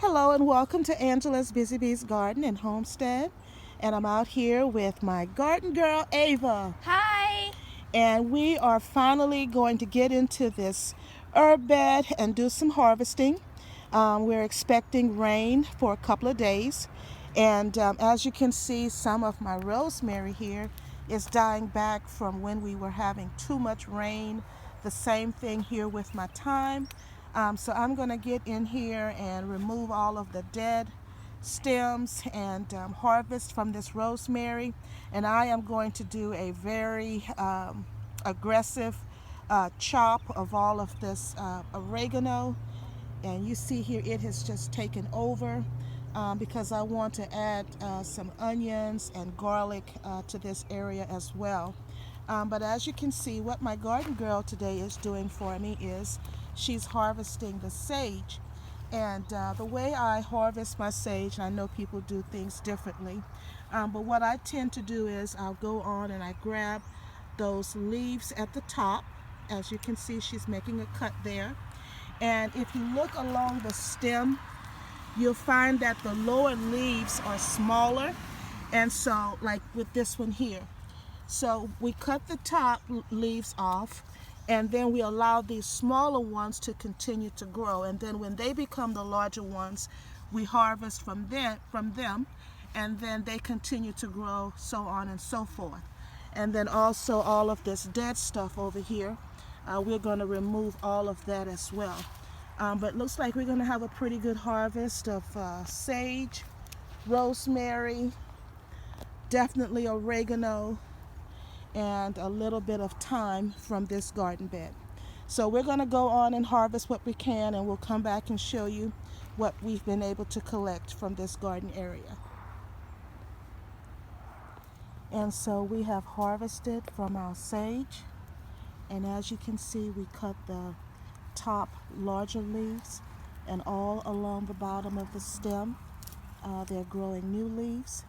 Hello and welcome to Angela's Busy Bees Garden and Homestead. And I'm out here with my garden girl, Ava. Hi! And we are finally going to get into this herb bed and do some harvesting. We're expecting rain for a couple of days. And as you can see, some of my rosemary here is dying back from when we were having too much rain. The same thing here with my thyme. So I'm going to get in here and remove all of the dead stems and harvest from this rosemary. And I am going to do a very aggressive chop of all of this oregano. And you see here it has just taken over because I want to add some onions and garlic to this area as well. But as you can see, what my garden girl today is doing for me is she's harvesting the sage. And the way I harvest my sage, and I know people do things differently, but what I tend to do is I'll go on and I grab those leaves at the top. As you can see, she's making a cut there. And if you look along the stem, you'll find that the lower leaves are smaller. And so, like with this one here, so we cut the top leaves off and then we allow these smaller ones to continue to grow. And then when they become the larger ones, we harvest from them and then they continue to grow, so on and so forth. And then also all of this dead stuff over here, we're going to remove all of that as well. But it looks like we're going to have a pretty good harvest of sage, rosemary, definitely oregano, and a little bit of thyme from this garden bed. So we're going to go on and harvest what we can, and we'll come back and show you what we've been able to collect from this garden area. And so we have harvested from our sage, and as you can see, we cut the top larger leaves, and all along the bottom of the stem they're growing new leaves.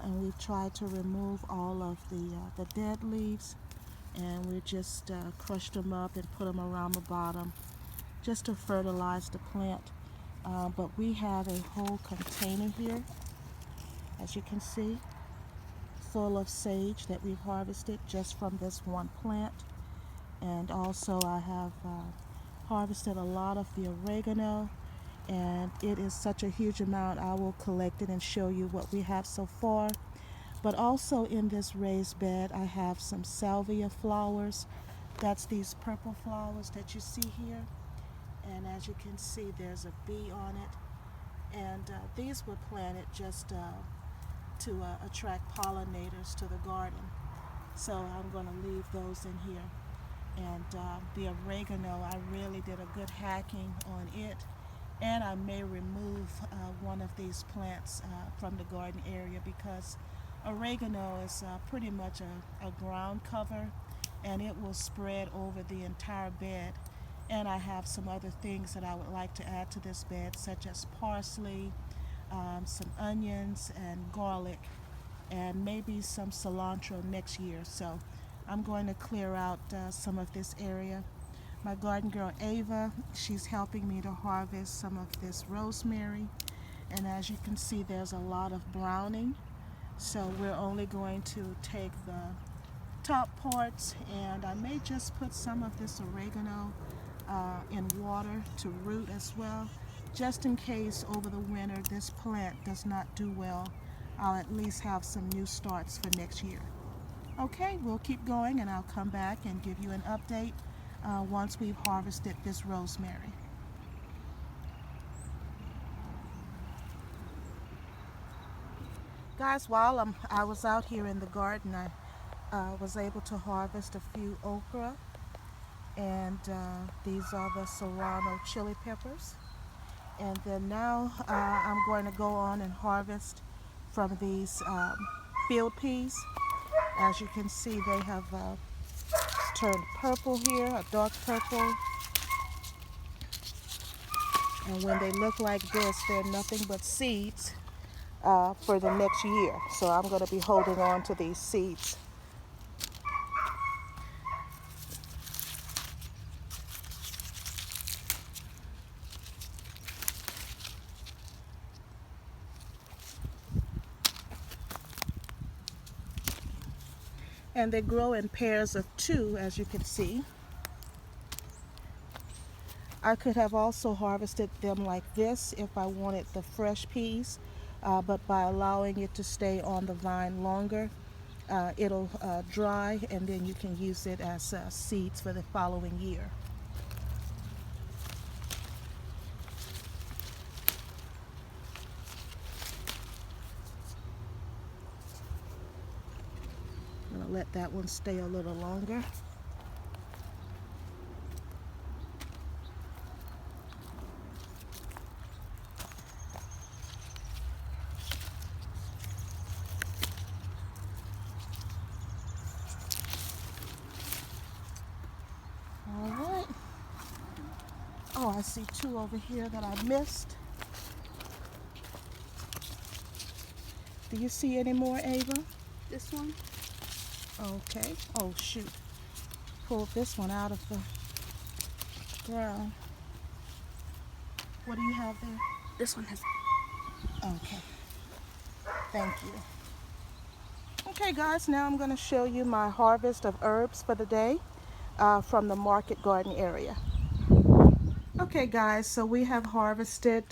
And we've tried to remove all of the dead leaves, and we just crushed them up and put them around the bottom just to fertilize the plant. But we have a whole container here, as you can see, full of sage that we've harvested just from this one plant. And also I have harvested a lot of the oregano, and it is such a huge amount. I will collect it and show you what we have so far. But also in this raised bed I have some salvia flowers. That's these purple flowers that you see here, and as you can see there's a bee on it. And these were planted just to attract pollinators to the garden, so I'm going to leave those in here. And the oregano, I really did a good hacking on it, and I may remove one of these plants from the garden area because oregano is pretty much a ground cover, and it will spread over the entire bed. And I have some other things that I would like to add to this bed, such as parsley, some onions and garlic, and maybe some cilantro next year. So I'm going to clear out some of this area. My garden girl Ava, she's helping me to harvest some of this rosemary, and as you can see there's a lot of browning, so we're only going to take the top parts, and I may just put some of this oregano in water to root as well, just in case over the winter this plant does not do well. I'll at least have some new starts for next year. Okay, we'll keep going and I'll come back and give you an update once we've harvested this rosemary. Guys, while I was out here in the garden, I was able to harvest a few okra, and these are the serrano chili peppers. And then now I'm going to go on and harvest from these field peas. As you can see, they have turned purple here, a dark purple. And when they look like this, they're nothing but seeds for the next year. So I'm going to be holding on to these seeds. And they grow in pairs of 2, as you can see. I could have also harvested them like this if I wanted the fresh peas, but by allowing it to stay on the vine longer, it'll dry, and then you can use it as seeds for the following year. I'm going to let that one stay a little longer. All right. Oh, I see 2 over here that I missed. Do you see any more, Ava? This one? Okay. Oh, shoot. Pulled this one out of the ground. What do you have there? This one has. Okay. Thank you. Okay, guys, now I'm going to show you my harvest of herbs for the day from the market garden area. Okay, guys, so we have harvested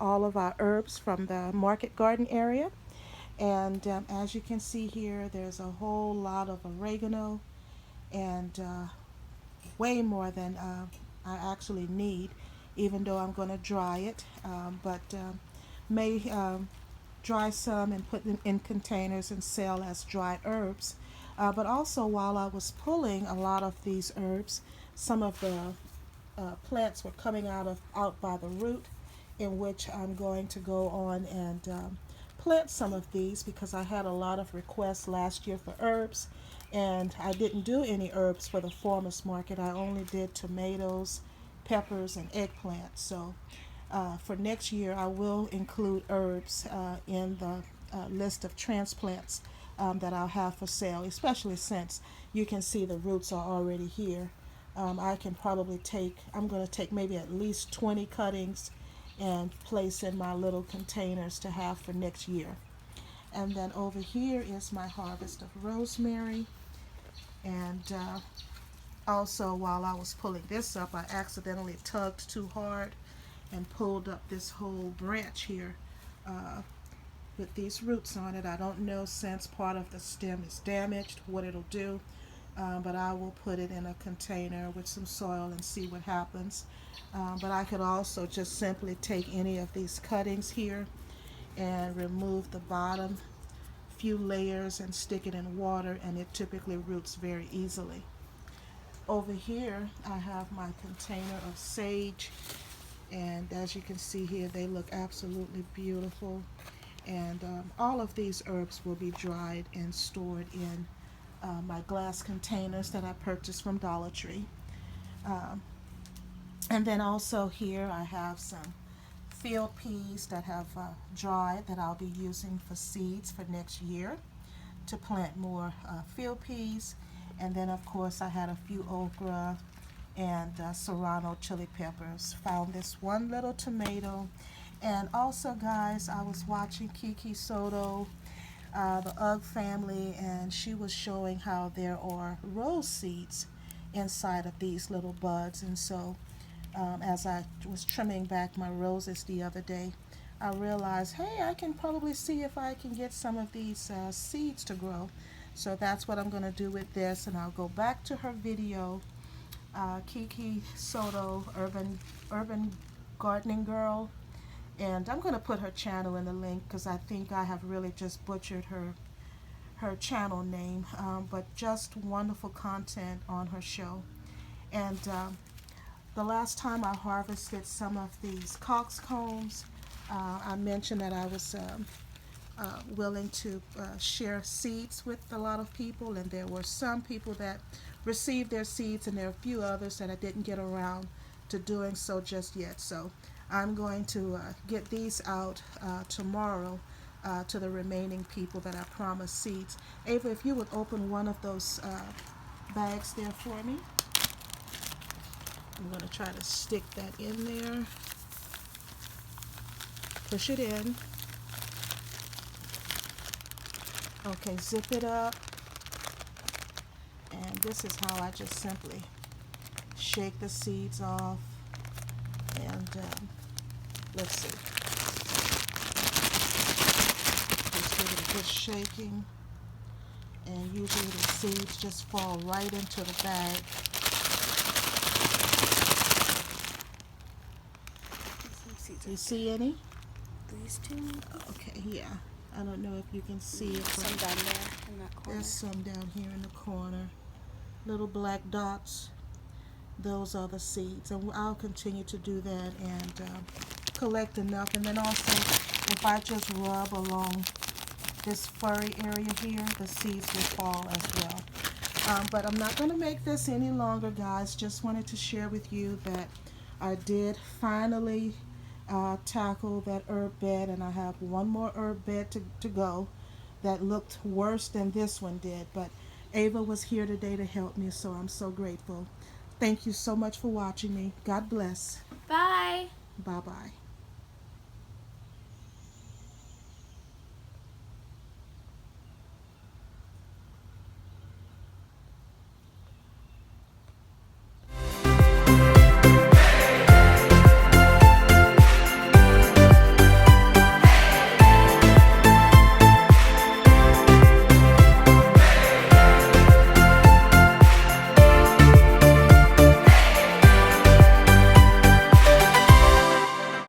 all of our herbs from the market garden area. And as you can see here, there's a whole lot of oregano and way more than I actually need, even though I'm going to dry it. But may dry some and put them in containers and sell as dried herbs. But also, while I was pulling a lot of these herbs, some of the plants were coming out by the root, in which I'm going to go on and plant some of these because I had a lot of requests last year for herbs, and I didn't do any herbs for the farmers market. I only did tomatoes, peppers, and eggplants. So for next year, I will include herbs in the list of transplants that I'll have for sale, especially since you can see the roots are already here. I can probably I'm going to take maybe at least 20 cuttings and place in my little containers to have for next year. And then over here is my harvest of rosemary. And also, while I was pulling this up, I accidentally tugged too hard and pulled up this whole branch here with these roots on it. I don't know, since part of the stem is damaged, what it'll do. But I will put it in a container with some soil and see what happens. But I could also just simply take any of these cuttings here and remove the bottom few layers and stick it in water, and it typically roots very easily. Over here I have my container of sage, and as you can see here, they look absolutely beautiful. And all of these herbs will be dried and stored in my glass containers that I purchased from Dollar Tree. And then also here I have some field peas that have dried that I'll be using for seeds for next year to plant more field peas. And then of course I had a few okra and serrano chili peppers. Found this one little tomato. And also, guys, I was watching Kiki Soto, the UGG family, and she was showing how there are rose seeds inside of these little buds. And so as I was trimming back my roses the other day, I realized, hey, I can probably see if I can get some of these seeds to grow. So that's what I'm going to do with this, and I'll go back to her video, Kiki Soto, Urban Gardening Girl, and I'm going to put her channel in the link because I think I have really just butchered her channel name, but just wonderful content on her show. And the last time I harvested some of these coxcombs, I mentioned that I was willing to share seeds with a lot of people, and there were some people that received their seeds, and there are a few others that I didn't get around to doing so just yet. So I'm going to get these out tomorrow to the remaining people that I promised seeds. Ava, if you would open one of those bags there for me. I'm going to try to stick that in there. Push it in. Okay, zip it up. this is how I just simply shake the seeds off. And let's see. Just give it a good shaking. And usually the seeds just fall right into the bag. Do you see any? These two? Okay, yeah. I don't know if you can see it. Some down there in that corner. There's some down here in the corner. Little black dots. Those are the seeds. And I'll continue to do that and collect enough. And then also, if I just rub along this furry area here, the seeds will fall as well. But I'm not going to make this any longer, guys. Just wanted to share with you that I did finally tackle that herb bed, and I have one more herb bed to go that looked worse than this one did. But Ava was here today to help me, so I'm so grateful. Thank you so much for watching me. God bless. Bye. Bye-bye.